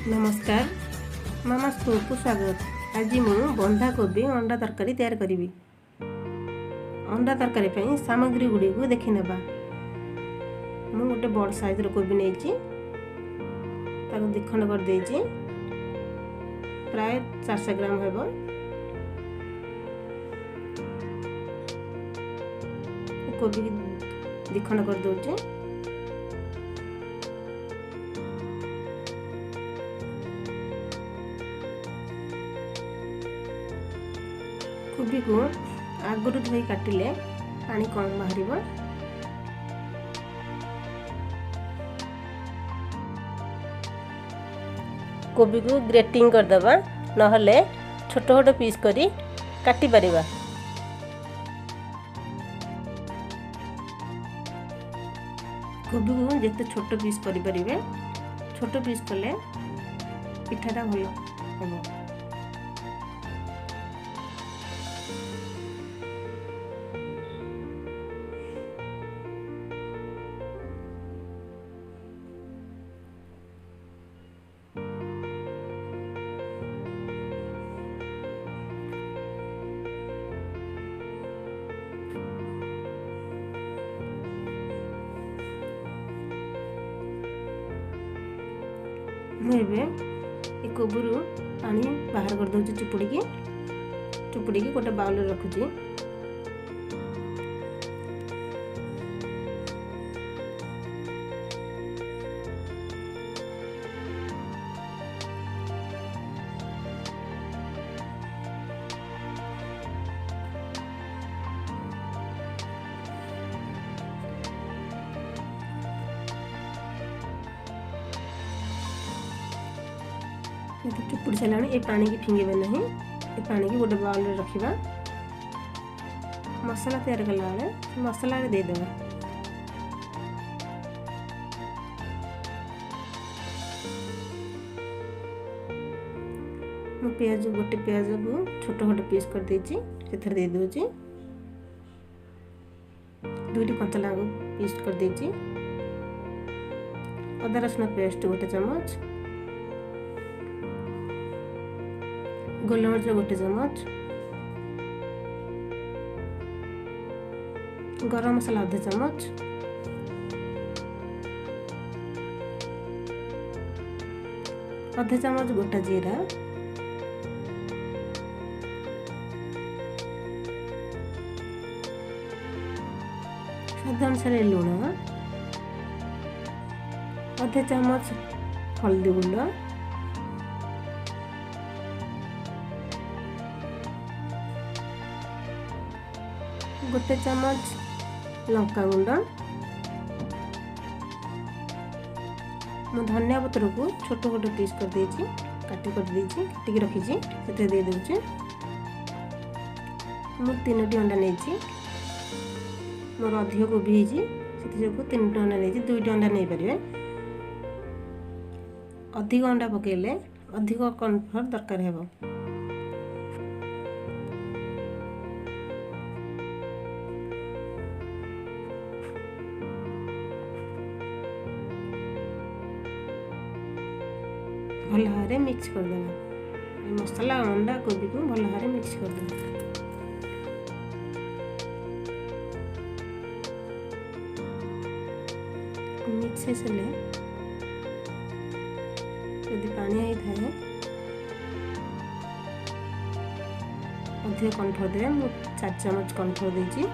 नमस्कार मामा स्कूल को स्वागत। आज मु बंधा कोबी अंडा तरकारी तैयार करी। अंडा तरकारी पे सामग्री गुड़ी को देखि नेबा। मु गोटे बड़ साइज रो कोबी नेछि, ताको दिखंड कर देछि, प्राय 400 ग्राम हेबो। कोबी दिखंड कर दोछि। कोबी को आगुरी धोई काटिले पानी कम बाहर। कोबी को ग्रेटिंग करदबा, नहले छोट छोट पीस करी काटी परिबा। कोबी को जिते छोट पीस करि परिबे, छोट पीस कले पिठाटा भल हेबो। मुझे कोबी पानी बाहर कर दूसरी चुपुड़ी गोटे बाउल रखुची। चुपुड़ी सारा ये पानी की फिंगे ना, ये पानी की गोटे बाउल में रखा। मसला तैयार कला बेले मसला देदेबा। मु प्याज गोटे प्याज को छोट छोट पीस कर देछि, सेथर दे दोछि। दुईटी कंचा लंका पीस कर देछि। अदा रसुण पेस्ट गोटे चम्मच, गोलमरिच गोटे चम्मच, गरम मसला आधा चम्मच, आधा चम्मच गोटा जीरा, स्वाद अनुसार लुण, आधा चम्मच हल्दी गुंड, गोटे चम्मच लंका गुंड। मु धनिया पत्र को छोट छोट पीस कर देछि, काटी रखी से दे दूची। मु 3टी अंडा नहीं, मोर अधिक कोबी होती 3टी अंडा नहीं, 2टी अंडा नहीं पारे। अधिक अंडा पकेले अधिक कॉर्नफ्लोर दरकार हेबो। भल भाव मिक्स कर देना। मसला अंडा कोबी को भल भाव मिक्स कर देना। मिक्स हो सारे यदि पानी आई थाए अधिक कॉर्नफ्लोर दे। मु 4 चम्मच कॉर्नफ्लोर देछि।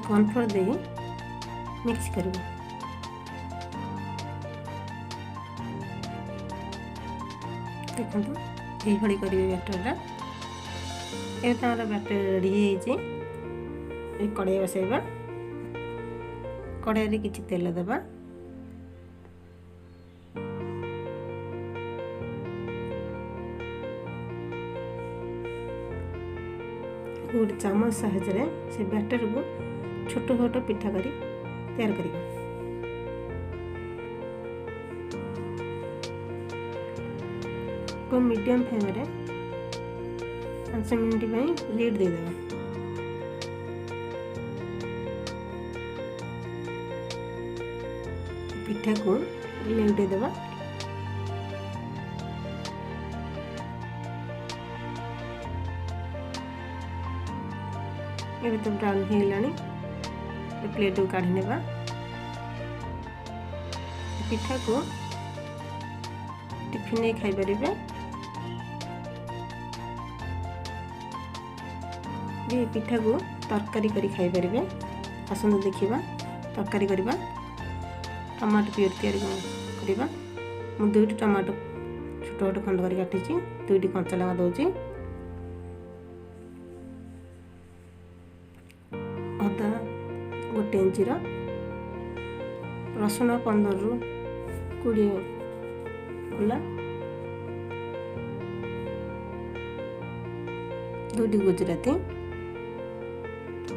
कॉर्नफ्लोर दे मिक्स करबा। देखो ये भली करिवे बैटरटा। ए तार बैटर रेडी हे। कड़ाई बसैबा, कड़ाई किछि तेल देबा। गोटे चामच साहाय्य से बैटर को छोट छोट पिठा करी तैयार करिबा। को मीडियम फ्लेम रे 5 मिनट लीड देदेवा। पिठा को लेउटे देवा। ये तो ब्राउन हो गलानी प्लेट को काढ़ी नेबा। पिठा को टिफिन नहीं खाई परिबे। ये पिठा को तरकारी करी खाई परिबे। आसंतु देखिबा तरकारी करबा। टमाटो प्योर तैयारी करबा। मु 2टी टमाटो छोट छोट खंड करी काटिची। 2टी कंचा लगा दउची। अदा 1 इंची रसुण 15 रु 20 होला। 2टी गुजराती,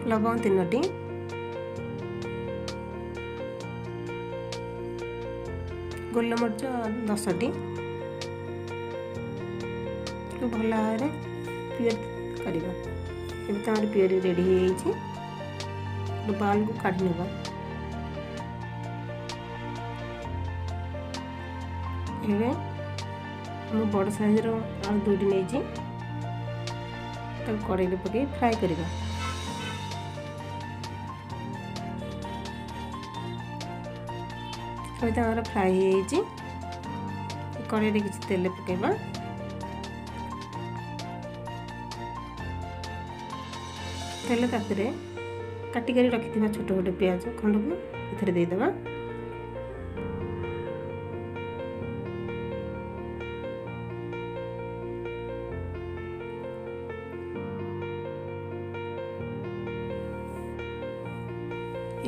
लवंग 3टी, गोलमरिच 10टी तो भल भाव प्योर करवा। ये तो हमारे प्योर रेडी हो बाउल को काढ़ी नेबा। एवं मु बड़ साइज आलू 2टी नहीं कड़ाई पकई फ्राए करवा। सब हमारा फ्राए हो कड़ाई किसी तेल पकेबा। तेल ताते काटिक रखि छोट छोट प्याज खंड को देदेबा।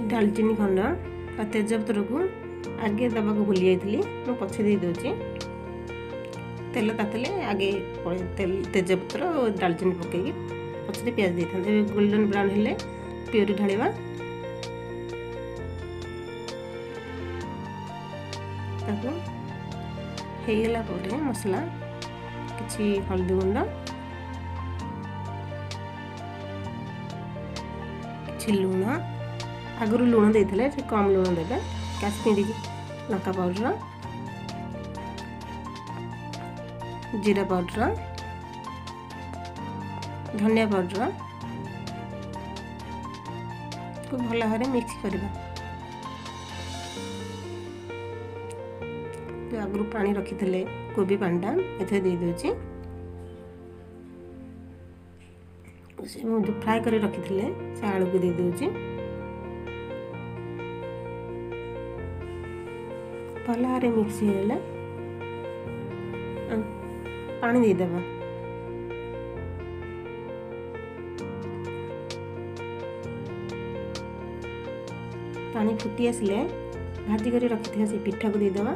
दालचीनी खंड और तेजपत्र को आगे दबा को भूली जाइए मु पछे दे दूची। तेल तातले आगे तेजपत्र और दालचीनी पकई पछे प्याज दे था। गोल्डन ब्राउन हेले प्योरी ढालिबा। ताको हेगला परे मसला किछि हल्दी गुंड किछि लूण आगु लुण देते कम लुण देवे। काश्मीरी लंका पाउडर, जीरा पाउडर, धनिया पाउडर को भल भाव मिक्स करवा। जो आगु पानी रखी थे कोबी पानीटा एथे दे दूची। जो फ्राए कर रखी थे से आलू को दे दूची। भल भाव मिक्स होगा पानी देदेबा। पानी फुटी आसिले भाजी कर रखी से पिठा को देदेबा।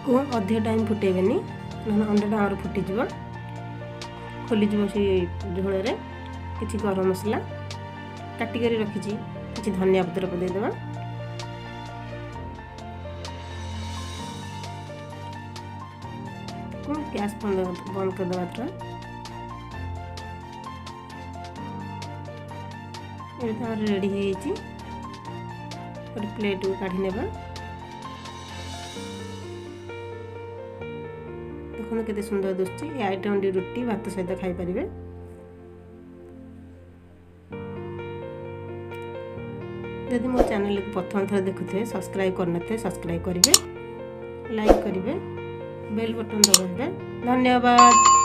को अधिक टाइम फुटेबेनी ना अंडाटा आमर फुटीज खोलीज से झोल किसी गरम मसला काटिक रखी किसी धनिया पत्र देदेबा। गैस बंद करदेबा। ये रेडी हो प्लेट को काढ़ी नेबा। देखो केते सुंदर दिसुची। ये आइटम डी रुटी भात सहित खाई परिबे। यदि मो चैनल को प्रथम थर देखुथे सब्सक्राइब करनथे सब्सक्राइब करेंगे, लाइक करेंगे, बेल बटन दबाइबे। धन्यवाद।